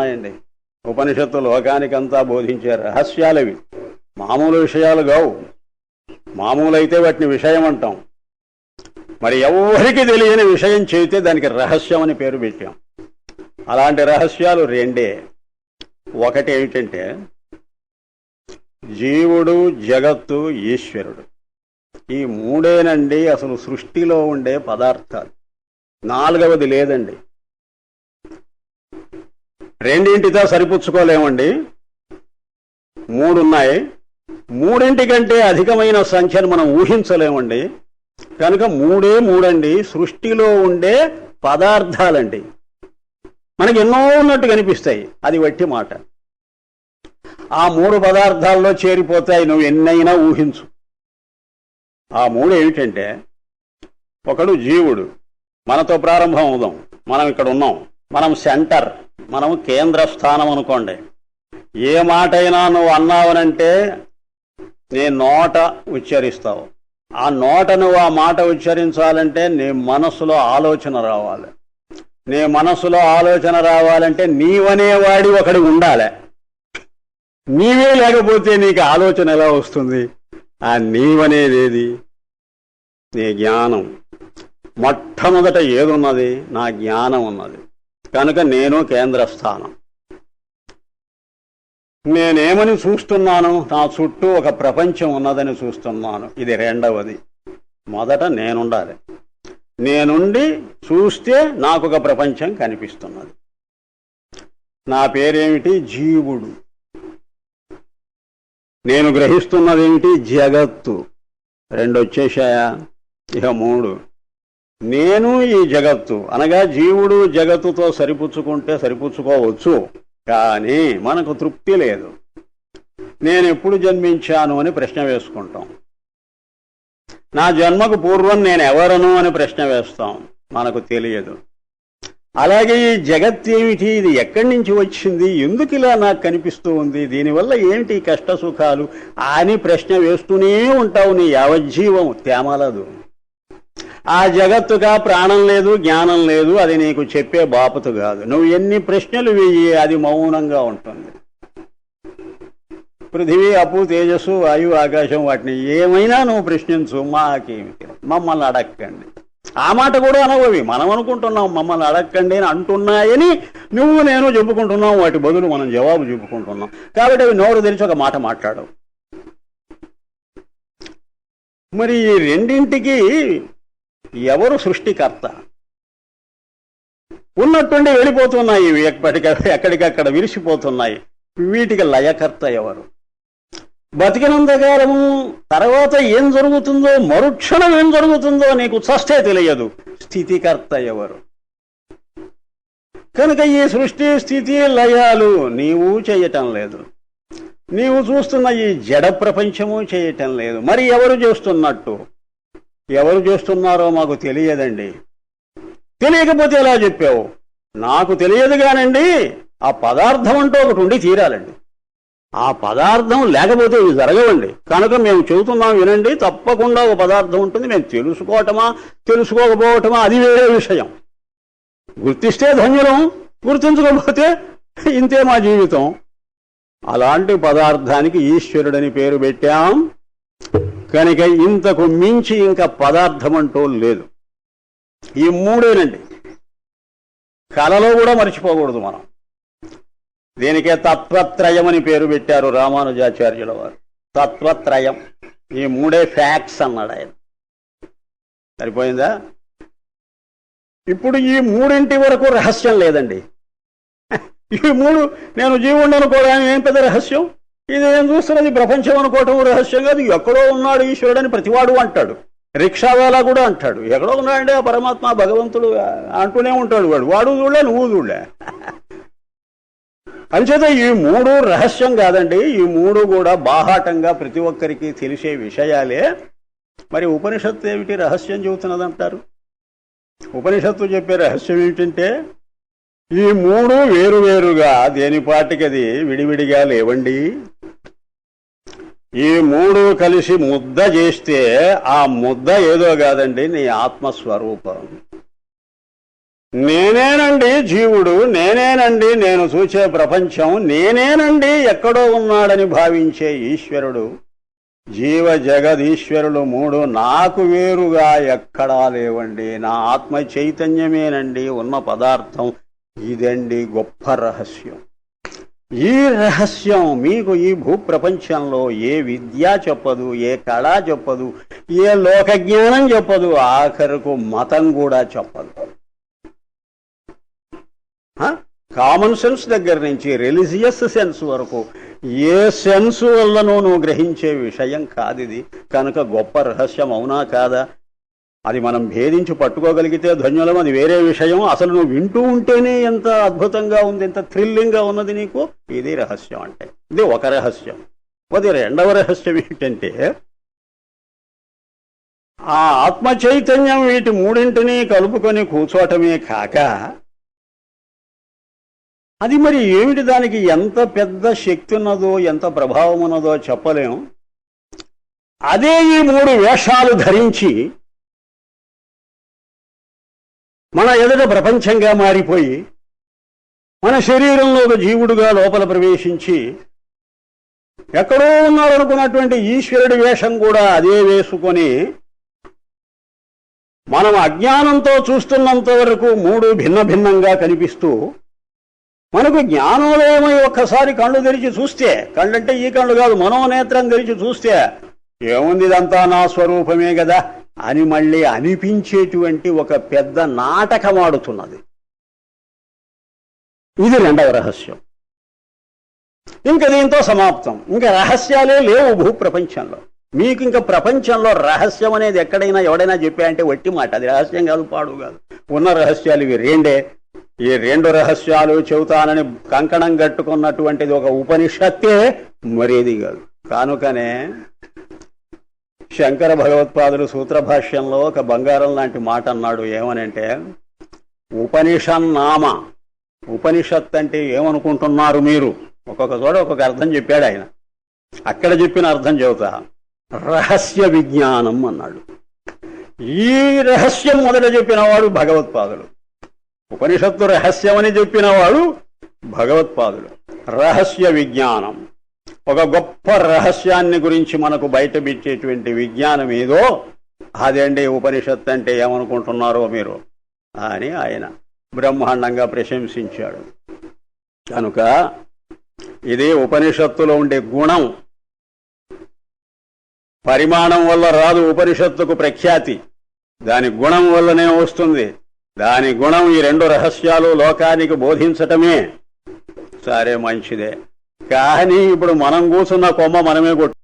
ఉన్నాయండి. ఉపనిషత్తు లోకానికంతా బోధించే రహస్యాలవి, మామూలు విషయాలు కావు. మామూలైతే వాటిని విషయం అంటాం. మరి ఎవరికి తెలియని విషయం చేస్తే దానికి రహస్యం అని పేరు పెట్టాం. అలాంటి రహస్యాలు రెండే. ఒకటి ఏమిటంటే జీవుడు, జగత్తు, ఈశ్వరుడు. ఈ మూడేనండి అసలు సృష్టిలో ఉండే పదార్థాలు. నాలుగవది లేదండి. రెండింటితో సరిపుచ్చుకోలేమండి. మూడున్నాయి. మూడింటికంటే అధికమైన సంఖ్యను మనం ఊహించలేమండి. కనుక మూడండి సృష్టిలో ఉండే పదార్థాలండి. మనకి ఎన్నో ఉన్నట్టు కనిపిస్తాయి, అది వట్టి మాట. ఆ మూడు పదార్థాల్లో చేరిపోతాయి, నువ్వు ఎన్నైనా ఊహించు. ఆ మూడు ఏమిటంటే, ఒకడు జీవుడు. మనతో ప్రారంభం అవుదాం. మనం ఇక్కడ ఉన్నాం, మనం సెంటర్, మనం కేంద్ర స్థానం అనుకోండి. ఏ మాట అయినా నువ్వు అన్నావనంటే నీ నోట ఉచ్చరిస్తావు. ఆ నోట నువ్వు ఆ మాట ఉచ్చరించాలంటే నీ మనస్సులో ఆలోచన రావాలి. నీ మనస్సులో ఆలోచన రావాలంటే నీవనేవాడి ఒకడు ఉండాలి. నీవే లేకపోతే నీకు ఆలోచన ఎలా వస్తుంది? ఆ నీవనేదేది? నీ జ్ఞానం. మొట్టమొదట ఏదున్నది? నా జ్ఞానం ఉన్నది. కనుక నేను కేంద్ర స్థానం. నేనేమని చూస్తున్నాను? నా చుట్టూ ఒక ప్రపంచం ఉన్నదని చూస్తున్నాను. ఇది రెండవది. మొదట నేనుండాలి. నేనుండి చూస్తే నాకు ఒక ప్రపంచం కనిపిస్తున్నది. నా పేరేమిటి? జీవుడు. నేను గ్రహిస్తున్నదేమిటి? జగత్తు. రెండు వచ్చేశాయా? ఇక మూడు. నేను ఈ జగత్తు అనగా జీవుడు జగత్తుతో సరిపుచ్చుకుంటే సరిపుచ్చుకోవచ్చు, కానీ మనకు తృప్తి లేదు. నేను ఎప్పుడు జన్మించాను అని ప్రశ్న వేసుకుంటాం. నా జన్మకు పూర్వం నేను ఎవరను అని ప్రశ్న వేస్తాం. మనకు తెలియదు. అలాగే ఈ జగత్ ఏమిటి? ఇది ఎక్కడి నుంచి వచ్చింది? ఎందుకు ఇలా నాకు కనిపిస్తూ ఉంది? దీనివల్ల ఏమిటి కష్ట సుఖాలు అని ప్రశ్న వేస్తూనే ఉంటావు. నీ యావజ్జీవం తేమలదు. ఆ జగత్తుగా ప్రాణం లేదు, జ్ఞానం లేదు. అది నీకు చెప్పే బాపతు కాదు. నువ్వు ఎన్ని ప్రశ్నలు వెయ్యి, అది మౌనంగా ఉంటుంది. పృథివీ, అప్పు, తేజస్సు, వాయువు, ఆకాశం, వాటిని ఏమైనా నువ్వు ప్రశ్నించు, మాకేమి మమ్మల్ని అడక్కండి. ఆ మాట కూడా అనవవి. మనం అనుకుంటున్నాం మమ్మల్ని అడక్కండి అని అంటున్నాయని నువ్వు నేను చెప్పుకుంటున్నాం. వాటి బదులు మనం జవాబు చెప్పుకుంటున్నాం. కాబట్టి అవి నోరు తెరిచి ఒక మాట మాట్లాడవు. మరి ఈ రెండింటికి ఎవరు సృష్టికర్త? ఉన్నట్టుండి వెళ్ళిపోతున్నాయి ఇవి, ఎక్కడికక్కడ విరిసిపోతున్నాయి. వీటికి లయకర్త ఎవరు? బతికినంతకాలము తర్వాత ఏం జరుగుతుందో, మరుక్షణం ఏం జరుగుతుందో నీకు చస్తే తెలియదు. స్థితికర్త ఎవరు? కనుక ఈ సృష్టి, స్థితి, లయాలు నీవు చేయటం లేదు. నీవు చూస్తున్న ఈ జడ ప్రపంచము చేయటం లేదు. మరి ఎవరు చేస్తున్నట్టు? ఎవరు చేస్తున్నారో మాకు తెలియదండి. తెలియకపోతే ఎలా చెప్పావు? నాకు తెలియదు కానండి, ఆ పదార్థం అంటూ ఒకటి ఉండి తీరాలండి. ఆ పదార్థం లేకపోతే ఇవి జరగవండి. కనుక మేము చెబుతున్నాం వినండి, తప్పకుండా ఒక పదార్థం ఉంటుంది. మేము తెలుసుకోవటమా తెలుసుకోకపోవటమా అది వేరే విషయం. గుర్తిస్తే ధన్యులం, గుర్తించకపోతే ఇంతే మా జీవితం. అలాంటి పదార్థానికి ఈశ్వరుడని పేరు పెట్టాం. కనుక ఇంతకు మించి ఇంకా పదార్థం అంటూ లేదు. ఈ మూడేనండి. కళలో కూడా మర్చిపోకూడదు మనం. దీనికే తత్వత్రయం అని పేరు పెట్టారు రామానుజాచార్యుల వారు. తత్వత్రయం. ఈ మూడే ఫ్యాక్ట్స్ అన్నాడు ఆయన. సరిపోయిందా? ఇప్పుడు ఈ మూడింటి వరకు రహస్యం లేదండి. ఈ మూడు, నేను జీవుడు అనుకోవడానికి ఏం పెద్ద రహస్యం? ఇది నేను చూస్తున్నది ప్రపంచం అనుకోవటం రహస్యం కాదు. ఎక్కడో ఉన్నాడు ఈశ్వరుడని ప్రతివాడు అంటాడు. రిక్షావాలా కూడా అంటాడు. ఎక్కడో ఉన్నాడంటే ఆ పరమాత్మ భగవంతుడు అంటూనే ఉంటాడు. వాడు చూడలే, నువ్వు చూడలే. అంచేత ఈ మూడు రహస్యం కాదండి. ఈ మూడు కూడా బాహాటంగా ప్రతి ఒక్కరికి తెలిసే విషయాలే. మరి ఉపనిషత్తు ఏమిటి రహస్యం చెబుతున్నదంటారు? ఉపనిషత్తు చెప్పే రహస్యం ఏమిటంటే, ఈ మూడు వేరువేరుగా దేనిపాటికది విడివిడిగా లేవండి. ఈ మూడు కలిసి ముద్ద చేస్తే ఆ ముద్ద ఏదో కాదండి, నీ ఆత్మస్వరూపం. నేనేనండి జీవుడు, నేనేనండి నేను చూసే ప్రపంచం, నేనేనండి ఎక్కడో ఉన్నాడని భావించే ఈశ్వరుడు, జీవ జగదీశ్వరులు మూడు నాకు వేరుగా ఎక్కడా లేవండి, నా ఆత్మ చైతన్యమేనండి ఉన్న పదార్థం. ఇదండి గొప్ప రహస్యం. ఈ రహస్యం మీకు ఈ భూప్రపంచంలో ఏ విద్య చెప్పదు, ఏ కళ చెప్పదు, ఏ లోకజ్ఞానం చెప్పదు, ఆఖరుకు మతం కూడా చెప్పదు. కామన్ సెన్స్ దగ్గర నుంచి రిలీజియస్ సెన్స్ వరకు ఏ సెన్స్ వల్లనూ నువ్వు గ్రహించే విషయం కాదిది. కనుక గొప్ప రహస్యం అవునా కాదా? అది మనం భేదించి పట్టుకోగలిగితే ధన్యులం, అది వేరే విషయం. అసలు నువ్వు వింటూ ఉంటేనే ఎంత అద్భుతంగా ఉంది, ఎంత థ్రిల్లింగ్గా ఉన్నది నీకు. ఇది రహస్యం అంటే. ఇది ఒక రహస్యం. అది రెండవ రహస్యం ఏంటంటే, ఆ ఆత్మ చైతన్యం వీటి మూడింటినీ కలుపుకొని కూర్చోటమే కాక, అది మరి ఏమిటి, దానికి ఎంత పెద్ద శక్తి ఉన్నదో ఎంత ప్రభావం ఉన్నదో చెప్పలేం. అదే ఈ మూడు వేషాలు ధరించి మన ఎదుట ప్రపంచంగా మారిపోయి మన శరీరంలో ఒక జీవుడుగా లోపల ప్రవేశించి ఎక్కడో ఉన్నారనుకున్నటువంటి ఈశ్వరుడి వేషం కూడా అదే వేసుకొని మనం అజ్ఞానంతో చూస్తున్నంత వరకు మూడు భిన్న భిన్నంగా కనిపిస్తూ, మనకు జ్ఞానోదయమై ఒక్కసారి కళ్ళు తెరిచి చూస్తే, కళ్ళంటే ఈ కళ్ళు కాదు, మనోనేత్రం తెరిచి చూస్తే ఏముంది ఇదంతా నా స్వరూపమే కదా అని మళ్ళీ అనిపించేటువంటి ఒక పెద్ద నాటకం ఆడుతున్నది. ఇది రెండవ రహస్యం. ఇంక దీంతో సమాప్తం. ఇంకా రహస్యాలే లేవు భూప్రపంచంలో. మీకు ఇంకా ప్రపంచంలో రహస్యం అనేది ఎక్కడైనా ఎవడైనా చెప్పాయంటే వట్టి మాట, అది రహస్యం కాదు, పాడు కాదు. ఉన్న రహస్యాలు ఇవి రెండే. ఈ రెండు రహస్యాలు చెబుతానని కంకణం కట్టుకున్నటువంటిది ఒక ఉపనిషత్తే, మరేది కాదు. కానుకనే శంకర భగవత్పాదులు సూత్రభాష్యంలో ఒక బంగారం లాంటి మాట అన్నాడు. ఏమనంటే, ఉపనిషన్నామ, ఉపనిషత్ అంటే ఏమనుకుంటున్నారు మీరు? ఒక్కొక్క చోట ఒక్కొక్క అర్థం చెప్పాడు ఆయన. అక్కడ చెప్పిన అర్థం చెబుతా, రహస్య విజ్ఞానం అన్నాడు. ఈ రహస్యం మొదట చెప్పినవాడు భగవత్పాదులు. ఉపనిషత్తు రహస్యమని చెప్పినవాడు భగవత్పాదులు. రహస్య విజ్ఞానం, ఒక గొప్ప రహస్యాన్ని గురించి మనకు బయటపెట్టేటువంటి విజ్ఞానం ఏదో అదండి ఉపనిషత్తు అంటే ఏమనుకుంటున్నారో మీరు అని ఆయన బ్రహ్మాండంగా ప్రశంసించాడు. కనుక ఇది ఉపనిషత్తులో ఉండే గుణం. పరిమాణం వల్ల రాదు ఉపనిషత్తుకు ప్రఖ్యాతి, దాని గుణం వల్లనే వస్తుంది. దాని గుణం ఈ రెండు రహస్యాలు లోకానికి బోధించటమే. సరే, మంచిదే. కానీ ఇప్పుడు మనం కూర్చున్న కొమ్మ మనమే కొట్టు